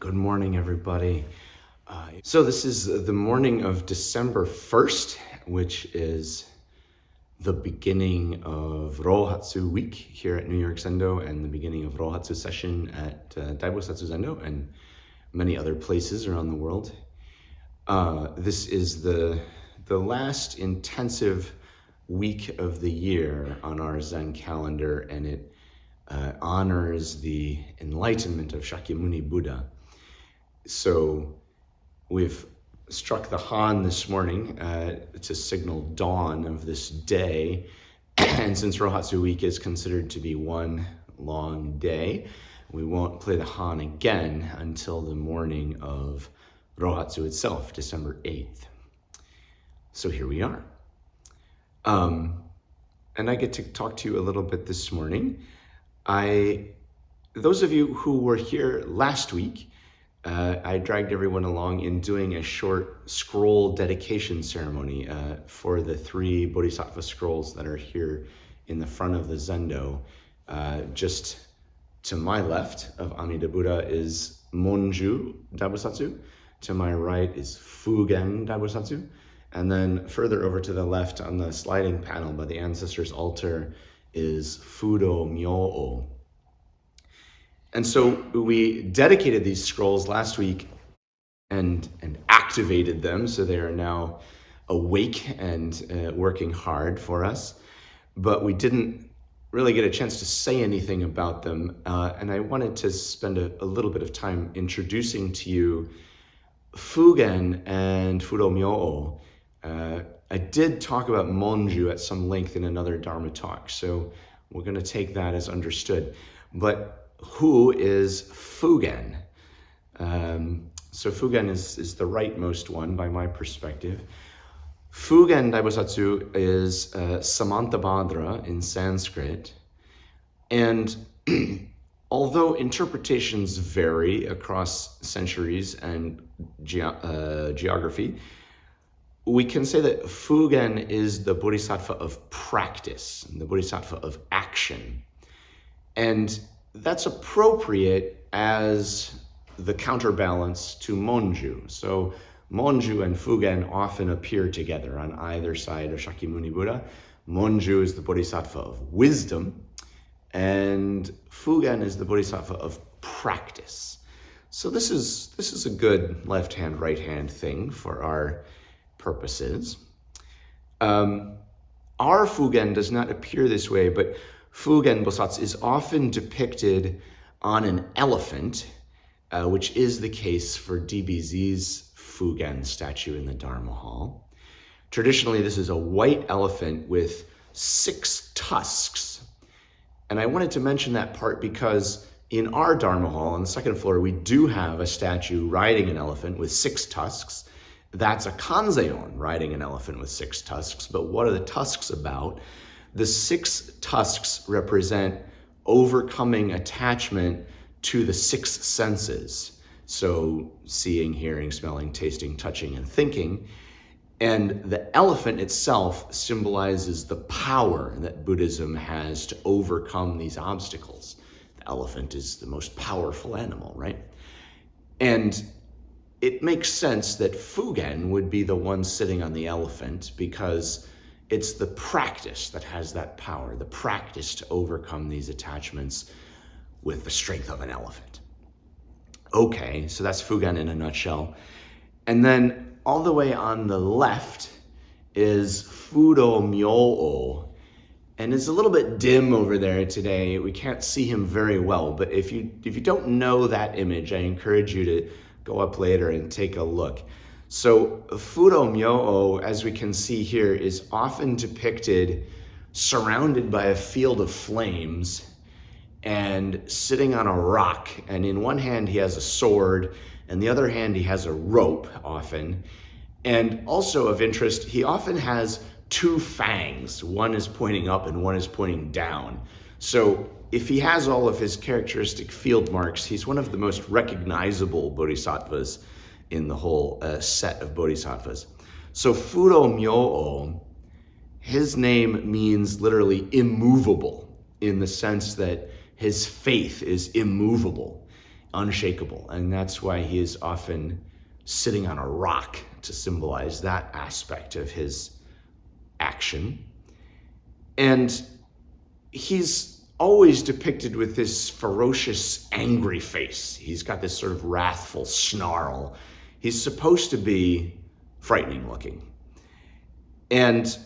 Good morning, everybody. So this is the morning of December 1st, which is the beginning of Rohatsu week here at New York Zendo and the beginning of Rohatsu session at Daibosatsu Zendo and many other places around the world. This is the last intensive week of the year on our Zen calendar, and it honors the enlightenment of Shakyamuni Buddha. So we've struck the Han this morning to signal dawn of this day. And since Rohatsu week is considered to be one long day, we won't play the Han again until the morning of Rohatsu itself, December 8th. So here we are. And I get to talk to you a little bit this morning. Those of you who were here last week, I dragged everyone along in doing a short scroll dedication ceremony for the 3 Bodhisattva scrolls that are here in the front of the Zendo. Just to my left of Amida Buddha is Monju Daibosatsu. To my right is Fugen Daibosatsu. And then further over to the left on the sliding panel by the ancestors' altar is Fudo Myo-o. And so we dedicated these scrolls last week and activated them, so they are now awake and working hard for us. But we didn't really get a chance to say anything about them, and I wanted to spend a little bit of time introducing to you Fugen and Fudo Myo-o. I did talk about Monju at some length in another Dharma talk, so we're going to take that as understood. But who is Fugen? So Fugen is the rightmost one by my perspective. Fugen Daibosatsu is Samantabhadra in Sanskrit. And although interpretations vary across centuries and geography, we can say that Fugen is the bodhisattva of practice, the bodhisattva of action. And that's appropriate as the counterbalance to Monju. So Monju and Fugen often appear together on either side of Shakyamuni Buddha. Monju is the bodhisattva of wisdom, and Fugen is the bodhisattva of practice. So this is a good left-hand, right-hand thing for our purposes. Our Fugen does not appear this way, but Fugen Bosatsu is often depicted on an elephant, which is the case for DBZ's Fugen statue in the Dharma Hall. Traditionally, this is a white elephant with 6 tusks. And I wanted to mention that part because in our Dharma Hall on the 2nd floor, we do have a statue riding an elephant with 6 tusks. That's a Kanzeon riding an elephant with 6 tusks. But what are the tusks about? The 6 tusks represent overcoming attachment to the 6 senses. So seeing, hearing, smelling, tasting, touching, and thinking. And the elephant itself symbolizes the power that Buddhism has to overcome these obstacles. The elephant is the most powerful animal, right? And it makes sense that Fugen would be the one sitting on the elephant because it's the practice that has that power, the practice to overcome these attachments with the strength of an elephant. Okay, so that's Fugen in a nutshell. And then all the way on the left is Fudo Myo-o. And it's a little bit dim over there today. We can't see him very well, but if you don't know that image, I encourage you to go up later and take a look. So Fudo Myo-o, as we can see here, is often depicted surrounded by a field of flames and sitting on a rock. And in one hand, he has a sword, and the other hand, he has a rope often. And also of interest, he often has 2 fangs. One is pointing up and one is pointing down. So if he has all of his characteristic field marks, he's one of the most recognizable bodhisattvas in the whole set of bodhisattvas. So Fudo Myo-o, his name means literally immovable in the sense that his faith is immovable. unshakable. And that's why he is often sitting on a rock to symbolize that aspect of his action. And he's always depicted with this ferocious, angry face. He's got this sort of wrathful snarl. He's supposed to be frightening looking. And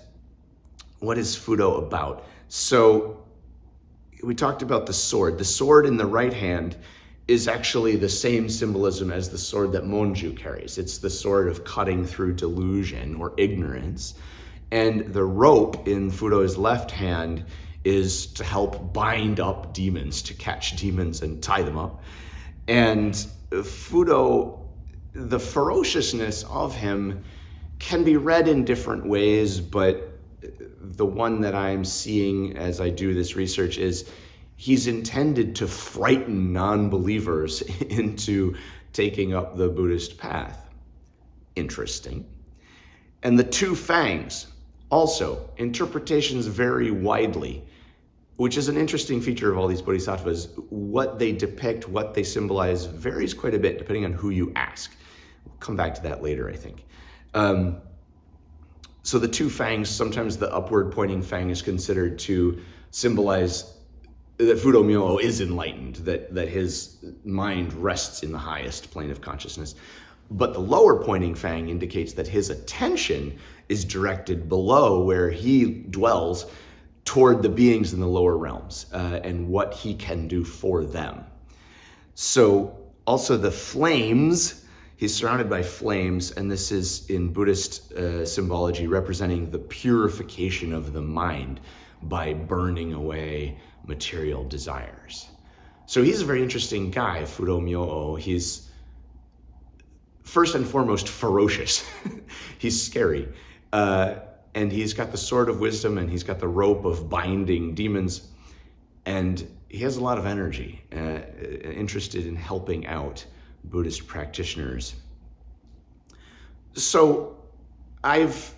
what is Fudo about? So we talked about the sword. The sword in the right hand is actually the same symbolism as the sword that Monju carries. It's the sword of cutting through delusion or ignorance. And the rope in Fudo's left hand is to help bind up demons, to catch demons and tie them up. And Fudo, the ferociousness of him can be read in different ways, but the one that I'm seeing as I do this research is he's intended to frighten non-believers into taking up the Buddhist path. Interesting. And the two fangs, also, interpretations vary widely, which is an interesting feature of all these bodhisattvas. What they depict, what they symbolize varies quite a bit depending on who you ask. We'll come back to that later, I think. So the two fangs, sometimes the upward pointing fang is considered to symbolize that Fudo Myo-o is enlightened, that his mind rests in the highest plane of consciousness. But the lower pointing fang indicates that his attention is directed below where he dwells toward the beings in the lower realms and what he can do for them. So also the flames, he's surrounded by flames, and this is in Buddhist symbology representing the purification of the mind by burning away material desires. So he's a very interesting guy, Fudo Myo-o. He's first and foremost ferocious. He's scary. And he's got the sword of wisdom, and he's got the rope of binding demons. And he has a lot of energy, interested in helping out Buddhist practitioners. So I've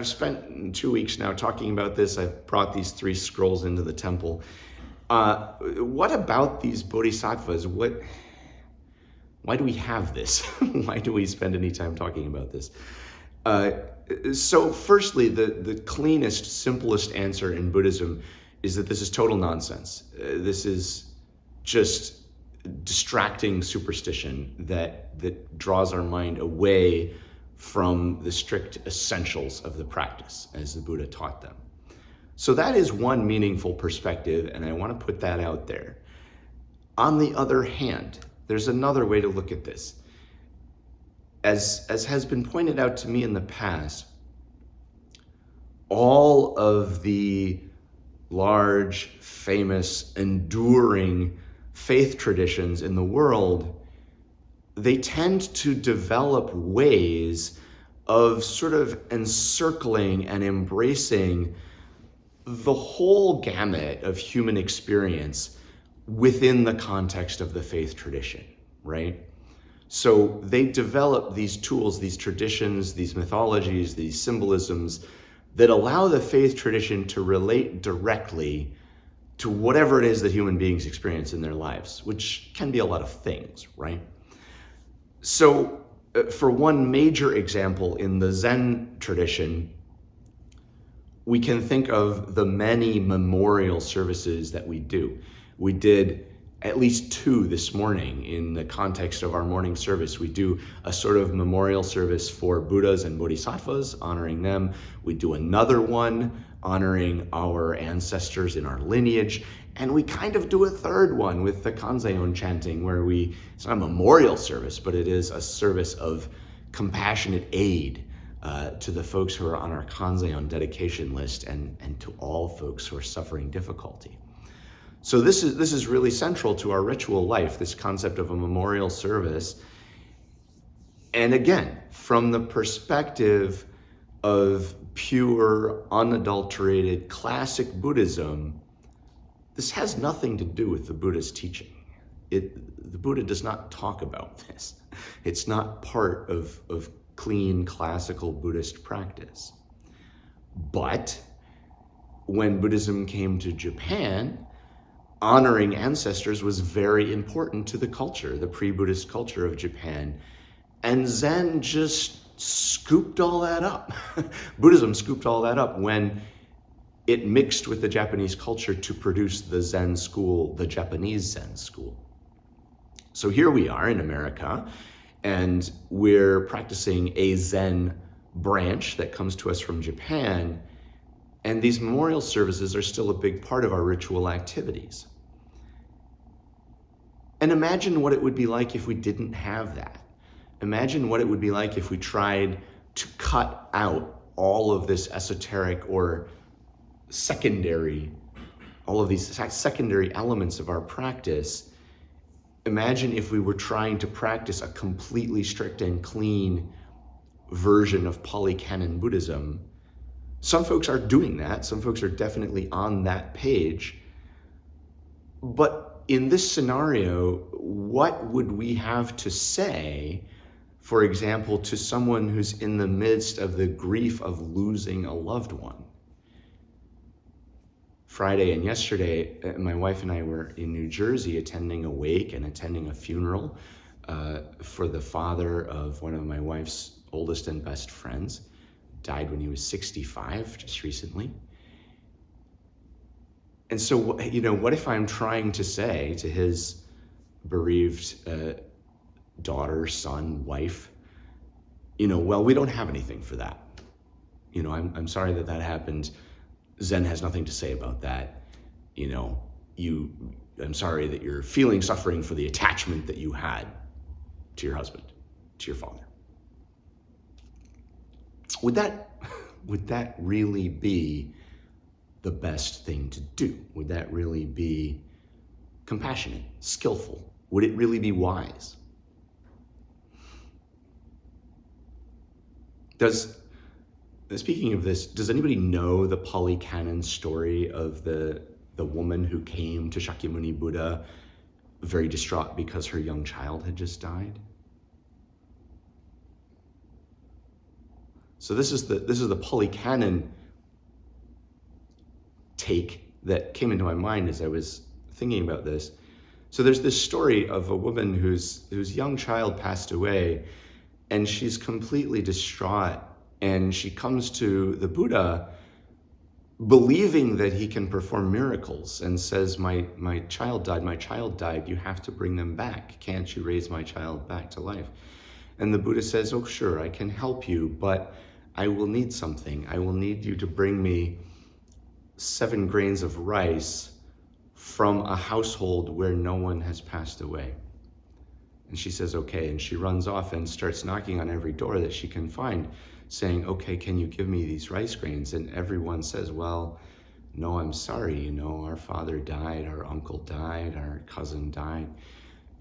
spent 2 weeks now talking about this. I've brought these 3 scrolls into the temple. What about these bodhisattvas? Why do we have this? Why do we spend any time talking about this? So firstly, the cleanest, simplest answer in Buddhism is that this is total nonsense. This is just distracting superstition that draws our mind away from the strict essentials of the practice as the Buddha taught them. So that is one meaningful perspective, and I want to put that out there. On the other hand, there's another way to look at this. As has been pointed out to me in the past, all of the large, famous, enduring faith traditions in the world, they tend to develop ways of sort of encircling and embracing the whole gamut of human experience within the context of the faith tradition, right? So they develop these tools, these traditions, these mythologies, these symbolisms that allow the faith tradition to relate directly to whatever it is that human beings experience in their lives, which can be a lot of things, right? So for one major example in the Zen tradition, we can think of the many memorial services that we do. We did at least 2 this morning in the context of our morning service. We do a sort of memorial service for Buddhas and Bodhisattvas, honoring them. We do another one honoring our ancestors in our lineage. And we kind of do a third one with the Kanzeon chanting, where it's not a memorial service, but it is a service of compassionate aid to the folks who are on our Kanzeon dedication list and to all folks who are suffering difficulty. So this is really central to our ritual life, this concept of a memorial service. And again, from the perspective of pure, unadulterated, classic Buddhism, this has nothing to do with the Buddha's teaching. The Buddha does not talk about this. It's not part of clean, classical Buddhist practice. But when Buddhism came to Japan, honoring ancestors was very important to the culture, the pre-Buddhist culture of Japan. And Zen just scooped all that up. Buddhism scooped all that up when it mixed with the Japanese culture to produce the Zen school, the Japanese Zen school. So here we are in America, and we're practicing a Zen branch that comes to us from Japan, and these memorial services are still a big part of our ritual activities. And imagine what it would be like if we didn't have that. Imagine what it would be like if we tried to cut out all of this esoteric or secondary, all of these secondary elements of our practice. Imagine if we were trying to practice a completely strict and clean version of Polycanon Buddhism. Some folks are doing that. Some folks are definitely on that page. But in this scenario, what would we have to say, for example, to someone who's in the midst of the grief of losing a loved one? Friday and yesterday, my wife and I were in New Jersey attending a wake and attending a funeral for the father of one of my wife's oldest and best friends. Died when he was 65, just recently. And so, what if I'm trying to say to his bereaved daughter, son, wife, well, we don't have anything for that. I'm sorry that happened. Zen has nothing to say about that. I'm sorry that you're feeling suffering for the attachment that you had to your husband, to your father. Would that really be the best thing to do? Would that really be compassionate, skillful? Would it really be wise? Speaking of this, does anybody know the Polycanon story of the woman who came to Shakyamuni Buddha very distraught because her young child had just died? So this is the Polycanon take that came into my mind as I was thinking about this. So there's this story of a woman whose young child passed away, and she's completely distraught. And she comes to the Buddha believing that he can perform miracles and says, my child died, you have to bring them back. Can't you raise my child back to life? And the Buddha says, oh, sure, I can help you, but I will need something. I will need you to bring me 7 grains of rice from a household where no one has passed away. And she says, okay. And she runs off and starts knocking on every door that she can find, saying, okay, can you give me these rice grains? And everyone says, well, no, I'm sorry, our father died, our uncle died, our cousin died.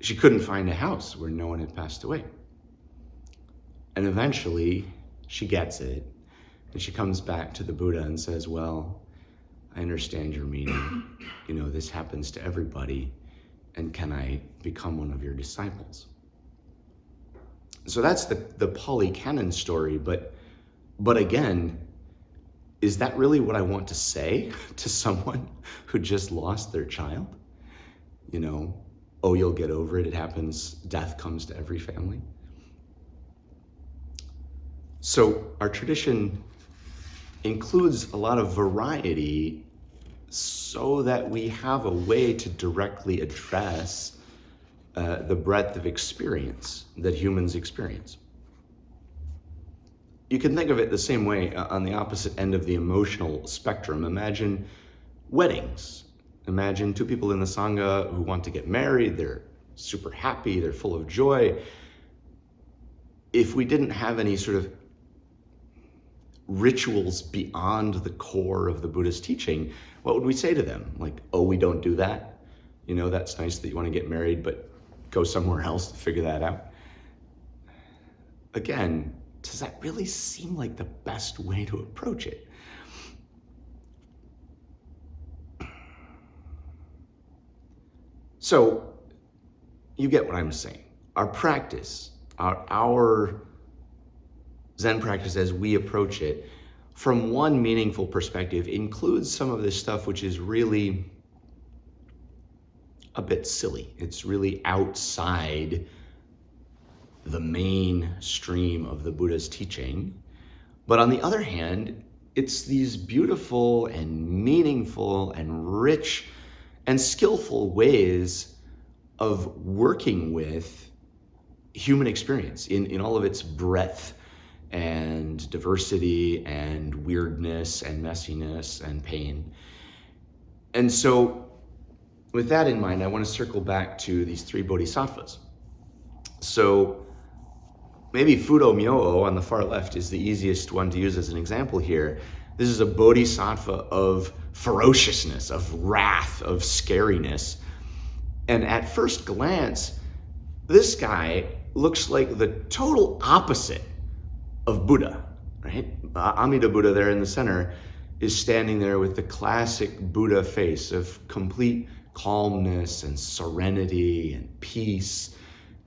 She couldn't find a house where no one had passed away. And eventually she gets it, and she comes back to the Buddha and says, well, I understand your meaning. This happens to everybody, and can I become one of your disciples? So that's the Polycanon story, but again, is that really what I want to say to someone who just lost their child? Oh, you'll get over it. It happens. Death comes to every family. So our tradition includes a lot of variety so that we have a way to directly address the breadth of experience that humans experience. You can think of it the same way on the opposite end of the emotional spectrum. Imagine weddings. Imagine 2 people in the Sangha who want to get married. They're super happy. They're full of joy. If we didn't have any sort of rituals beyond the core of the Buddhist teaching, what would we say to them? Like, oh, we don't do that? That's nice that you want to get married, but go somewhere else to figure that out. Again, does that really seem like the best way to approach it? So you get what I'm saying. Our practice, our Zen practice as we approach it, from one meaningful perspective, includes some of this stuff which is really a bit silly. It's really outside the mainstream of the Buddha's teaching. But on the other hand, it's these beautiful and meaningful and rich and skillful ways of working with human experience in all of its breadth and diversity and weirdness and messiness and pain. And so with that in mind, I want to circle back to these three bodhisattvas. So maybe Fudo Myo-o on the far left is the easiest one to use as an example here. This is a bodhisattva of ferociousness, of wrath, of scariness. And at first glance, this guy looks like the total opposite of Buddha, right? Amida Buddha there in the center is standing there with the classic Buddha face of complete calmness and serenity and peace.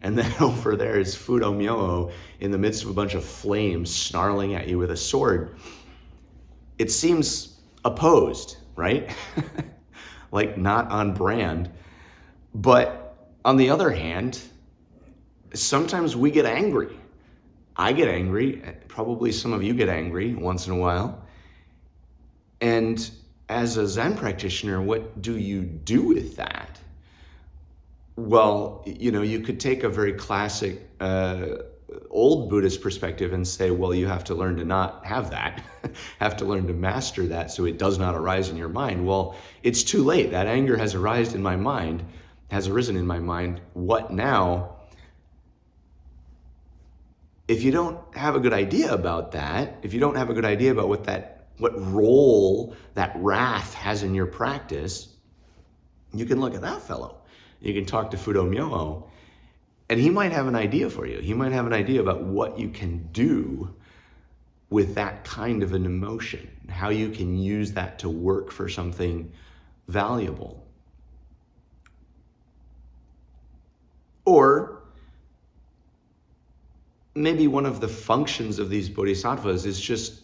And then over there is Fudo Myo-o in the midst of a bunch of flames snarling at you with a sword. It seems opposed, right? Like not on brand. But on the other hand, sometimes we get angry. I get angry. Probably some of you get angry once in a while. And as a Zen practitioner, what do you do with that? Well, you could take a very classic old Buddhist perspective and say, well, you have to learn to not have that, have to learn to master that so it does not arise in your mind. Well, it's too late. That anger has arisen in my mind. What now? If you don't have a good idea about that, if you don't have a good idea about what role that wrath has in your practice, you can look at that fellow. You can talk to Fudo Myo-o, and he might have an idea for you. He might have an idea about what you can do with that kind of an emotion, how you can use that to work for something valuable. Or maybe one of the functions of these bodhisattvas is just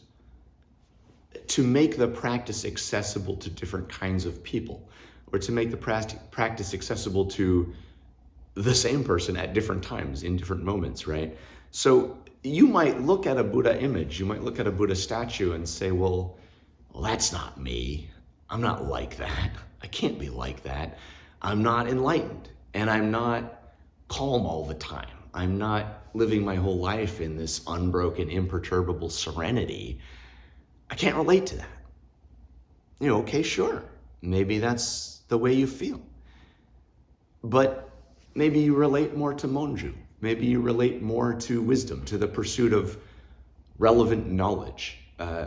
to make the practice accessible to different kinds of people, or to make the practice accessible to the same person at different times, in different moments, right? So you might look at a Buddha image, you might look at a Buddha statue and say, well, that's not me. I'm not like that. I can't be like that. I'm not enlightened, and I'm not calm all the time. I'm not living my whole life in this unbroken, imperturbable serenity. I can't relate to that. Okay, sure. Maybe that's the way you feel. But maybe you relate more to Monju. Maybe you relate more to wisdom, to the pursuit of relevant knowledge.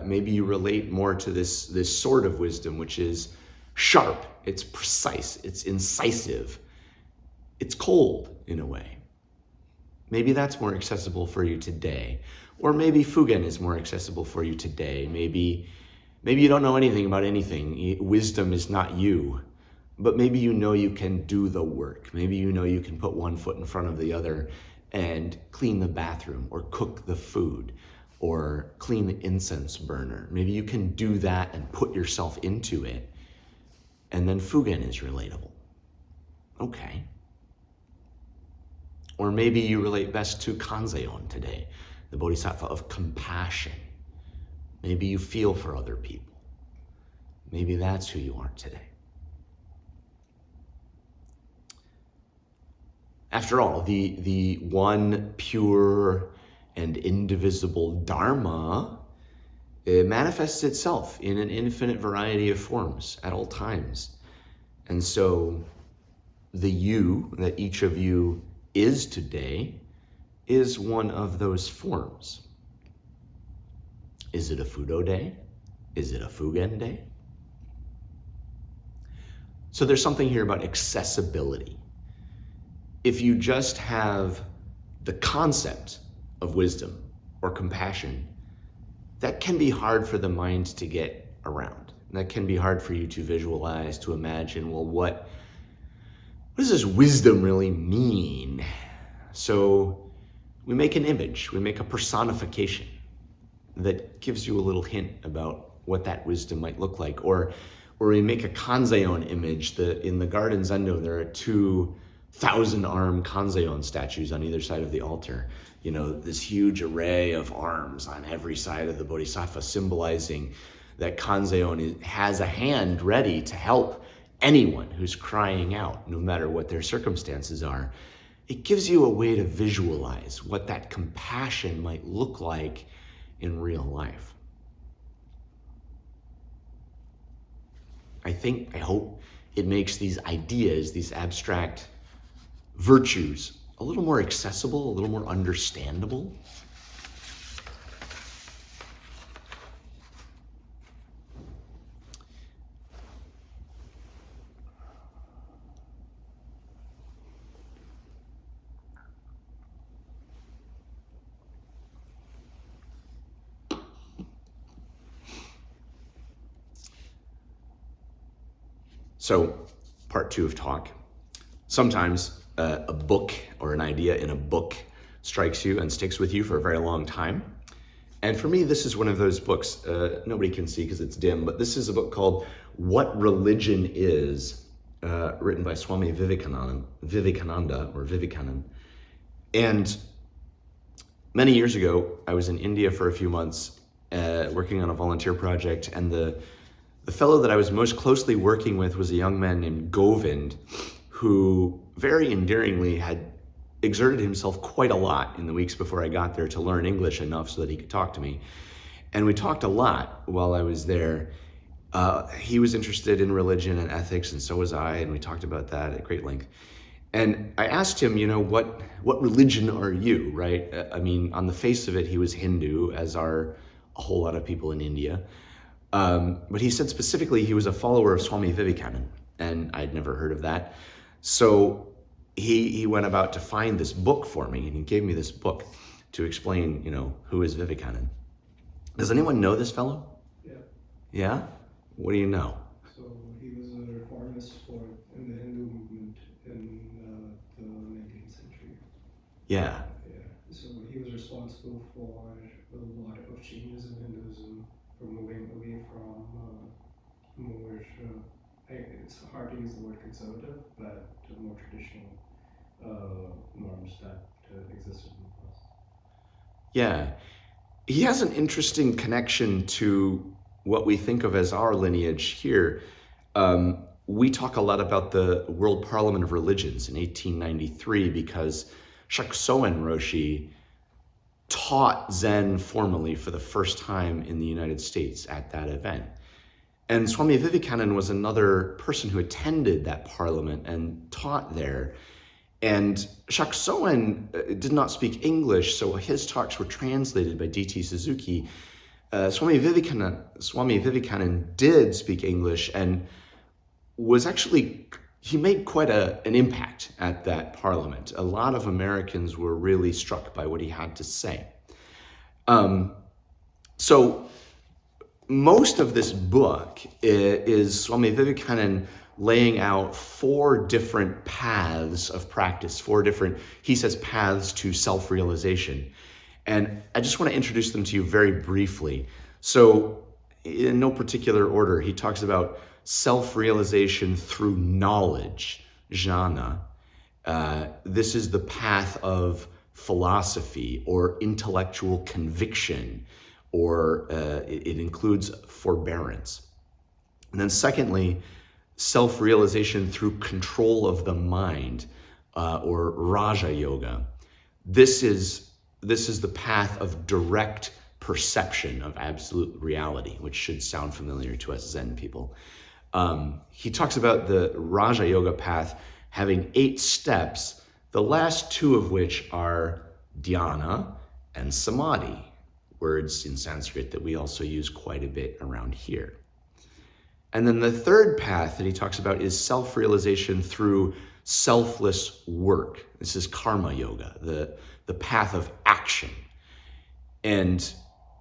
Maybe you relate more to this sort of wisdom, which is sharp, it's precise, it's incisive, it's cold in a way. Maybe that's more accessible for you today. Or maybe Fugen is more accessible for you today. Maybe you don't know anything about anything. Wisdom is not you. But maybe you can do the work. Maybe you can put one foot in front of the other and clean the bathroom or cook the food or clean the incense burner. Maybe you can do that and put yourself into it. And then Fugen is relatable. Okay. Or maybe you relate best to Kanzeon today, the bodhisattva of compassion. Maybe you feel for other people. Maybe that's who you are today. After all, the one pure and indivisible Dharma, it manifests itself in an infinite variety of forms at all times. And so the you that each of you is today is one of those forms. Is it a Fudo day? Is it a Fugen day? So there's something here about accessibility. If you just have the concept of wisdom or compassion, that can be hard for the mind to get around. That can be hard for you to visualize, to imagine, well, what does this wisdom really mean? So we make an image, we make a personification that gives you a little hint about what that wisdom might look like. Or Or we make a Kanzeon image. In the garden Zendo, there are 2,000-arm Kanzeon statues on either side of the altar. You know, this huge array of arms on every side of the Bodhisattva, symbolizing that Kanzeon has a hand ready to help anyone who's crying out, no matter what their circumstances are. It gives you a way to visualize what that compassion might look like in real life. I hope it makes these ideas, these abstract virtues, a little more accessible, a little more understandable. So, part 2 of talk. Sometimes a book or an idea in a book strikes you and sticks with you for a very long time. And for me, this is one of those books. Nobody can see because it's dim, but this is a book called What Religion Is, written by Swami Vivekananda. And many years ago, I was in India for a few months working on a volunteer project, and the fellow that I was most closely working with was a young man named Govind, who very endearingly had exerted himself quite a lot in the weeks before I got there to learn English enough so that he could talk to me. And we talked a lot while I was there. He was interested in religion and ethics, and so was I, and we talked about that at great length. And I asked him, you know, what religion are you, right? I mean, on the face of it, he was Hindu, as are a whole lot of people in India. But he said specifically he was a follower of Swami Vivekananda, and I'd never heard of that. So he went about to find this book for me, and he gave me this book to explain, you know, who is Vivekananda. Does anyone know this fellow? Yeah. Yeah? What do you know? So he was a reformist in the Hindu movement in the 19th century. Yeah. Yeah. So he was responsible for a lot of changes in Hinduism, from moving away from more, it's hard to use the word conservative, but more traditional norms that existed in the past. Yeah. He has an interesting connection to what we think of as our lineage here. We talk a lot about the World Parliament of Religions in 1893 because Shakusoen Roshi taught Zen formally for the first time in the United States at that event. And Swami Vivekananda was another person who attended that parliament and taught there. And Shakusoen did not speak English, so his talks were translated by D.T. Suzuki. Swami Vivekananda did speak English and was actually, he made quite an impact at that parliament. A lot of Americans were really struck by what he had to say. So most of this book is Swami Vivekananda laying out 4 different paths of practice, 4 different, he says, paths to self-realization. And I just want to introduce them to you very briefly. So in no particular order, he talks about self-realization through knowledge, jnana. This is the path of philosophy or intellectual conviction, or it includes forbearance. And then secondly, self-realization through control of the mind, or Raja Yoga. This is the path of direct perception of absolute reality, which should sound familiar to us Zen people. He talks about the Raja Yoga path having 8 steps, the last 2 of which are dhyana and samadhi, words in Sanskrit that we also use quite a bit around here. And then the third path that he talks about is self-realization through selfless work. This is karma yoga, the path of action. And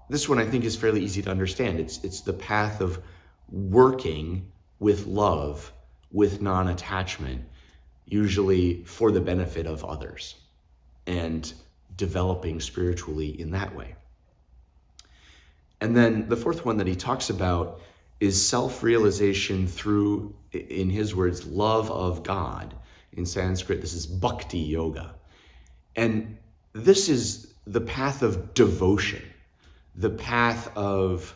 this one I think is fairly easy to understand. It's the path of working with love, with non-attachment, usually for the benefit of others, and developing spiritually in that way. And then the fourth one that he talks about is self-realization through, in his words, love of God. In Sanskrit, this is bhakti yoga. And this is the path of devotion, the path of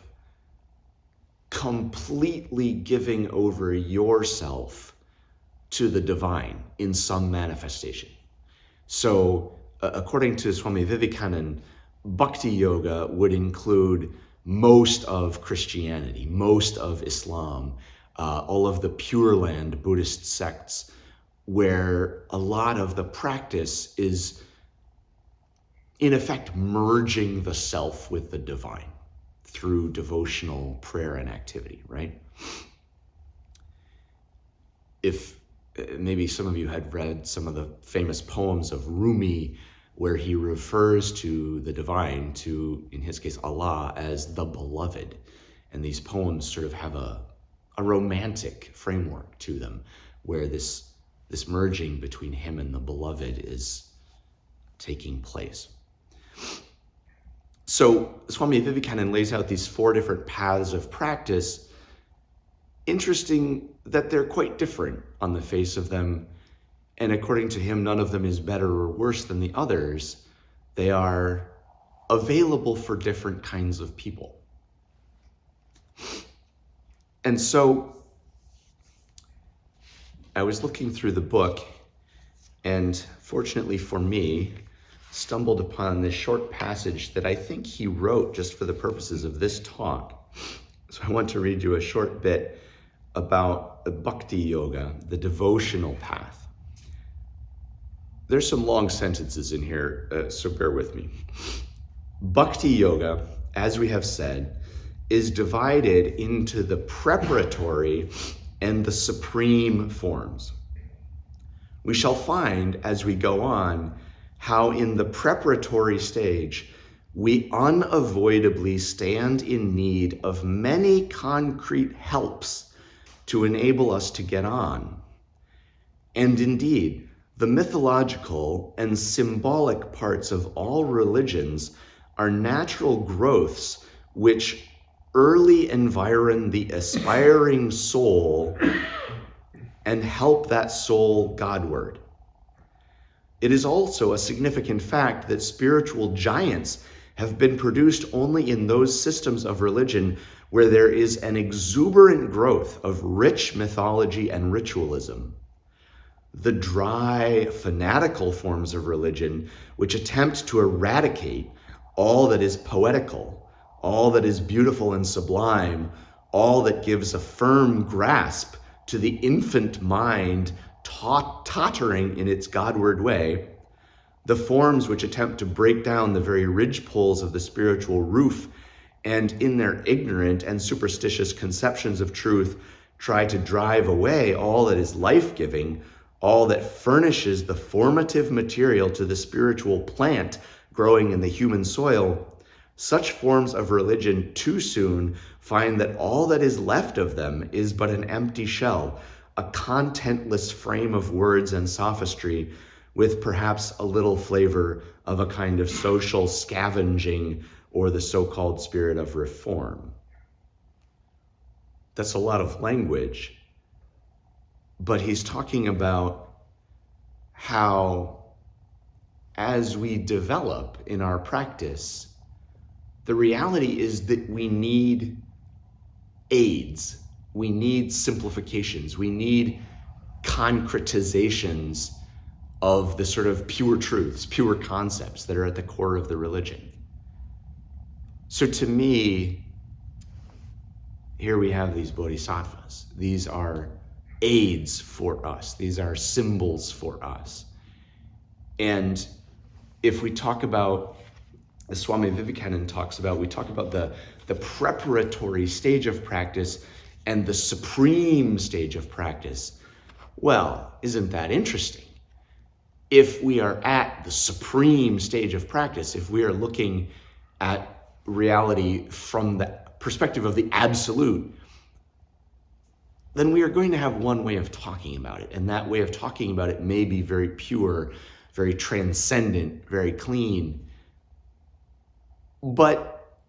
completely giving over yourself to the divine in some manifestation. So, according to Swami Vivekananda, bhakti yoga would include most of Christianity, most of Islam, all of the Pure Land Buddhist sects, where a lot of the practice is, in effect, merging the self with the divine through devotional prayer and activity, right? If maybe some of you had read some of the famous poems of Rumi, where he refers to the divine, to, in his case, Allah, as the beloved. And these poems sort of have a romantic framework to them, where this merging between him and the beloved is taking place. So Swami Vivekananda lays out these 4 different paths of practice. Interesting that they're quite different on the face of them. And according to him, none of them is better or worse than the others. They are available for different kinds of people. And so I was looking through the book, and fortunately for me, stumbled upon this short passage that I think he wrote just for the purposes of this talk. So I want to read you a short bit about bhakti yoga, the devotional path. There's some long sentences in here, so bear with me. Bhakti yoga, as we have said, is divided into the preparatory and the supreme forms. We shall find as we go on how in the preparatory stage, we unavoidably stand in need of many concrete helps to enable us to get on. And indeed, the mythological and symbolic parts of all religions are natural growths which early environ the aspiring soul and help that soul Godward. It is also a significant fact that spiritual giants have been produced only in those systems of religion where there is an exuberant growth of rich mythology and ritualism. The dry, fanatical forms of religion, which attempt to eradicate all that is poetical, all that is beautiful and sublime, all that gives a firm grasp to the infant mind tottering in its Godward way, the forms which attempt to break down the very ridgepoles of the spiritual roof and in their ignorant and superstitious conceptions of truth try to drive away all that is life-giving, all that furnishes the formative material to the spiritual plant growing in the human soil. Such forms of religion too soon find that all that is left of them is but an empty shell, a contentless frame of words and sophistry, with perhaps a little flavor of a kind of social scavenging or the so-called spirit of reform. That's a lot of language, but he's talking about how, as we develop in our practice, the reality is that we need aids, we need simplifications, we need concretizations of the sort of pure truths, pure concepts that are at the core of the religion. So to me, here we have these bodhisattvas. These are aids for us. These are symbols for us. And if we talk about, as Swami Vivekananda talks about, we talk about the preparatory stage of practice and the supreme stage of practice. Well, isn't that interesting? If we are at the supreme stage of practice, if we are looking at reality from the perspective of the absolute, then we are going to have one way of talking about it. And that way of talking about it may be very pure, very transcendent, very clean. But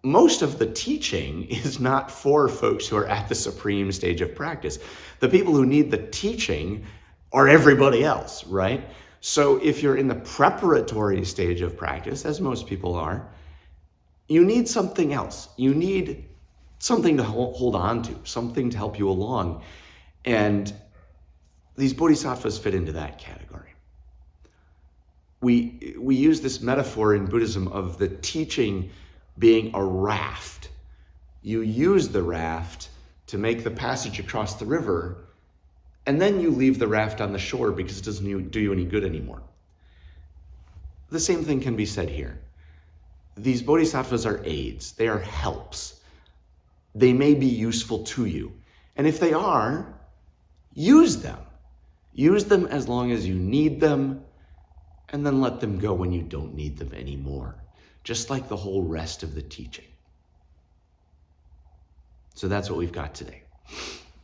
most of the teaching is not for folks who are at the supreme stage of practice. The people who need the teaching are everybody else, right? So if you're in the preparatory stage of practice, as most people are, you need something else. You need something to hold on to, something to help you along. And these bodhisattvas fit into that category. We use this metaphor in Buddhism of the teaching being a raft. You use the raft to make the passage across the river, and then you leave the raft on the shore because it doesn't do you any good anymore. The same thing can be said here. These bodhisattvas are aids. They are helps. They may be useful to you. And if they are, use them. Use them as long as you need them, and then let them go when you don't need them anymore, just like the whole rest of the teaching. So that's what we've got today.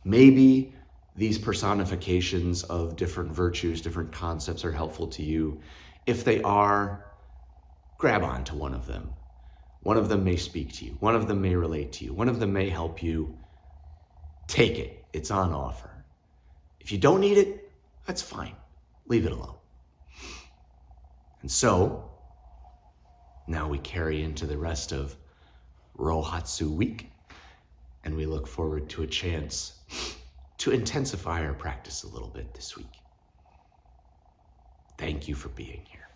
Maybe these personifications of different virtues, different concepts are helpful to you. If they are, grab onto one of them. One of them may speak to you. One of them may relate to you. One of them may help you. Take it. It's on offer. If you don't need it, that's fine. Leave it alone. And so, now we carry into the rest of Rohatsu week, and we look forward to a chance to intensify our practice a little bit this week. Thank you for being here.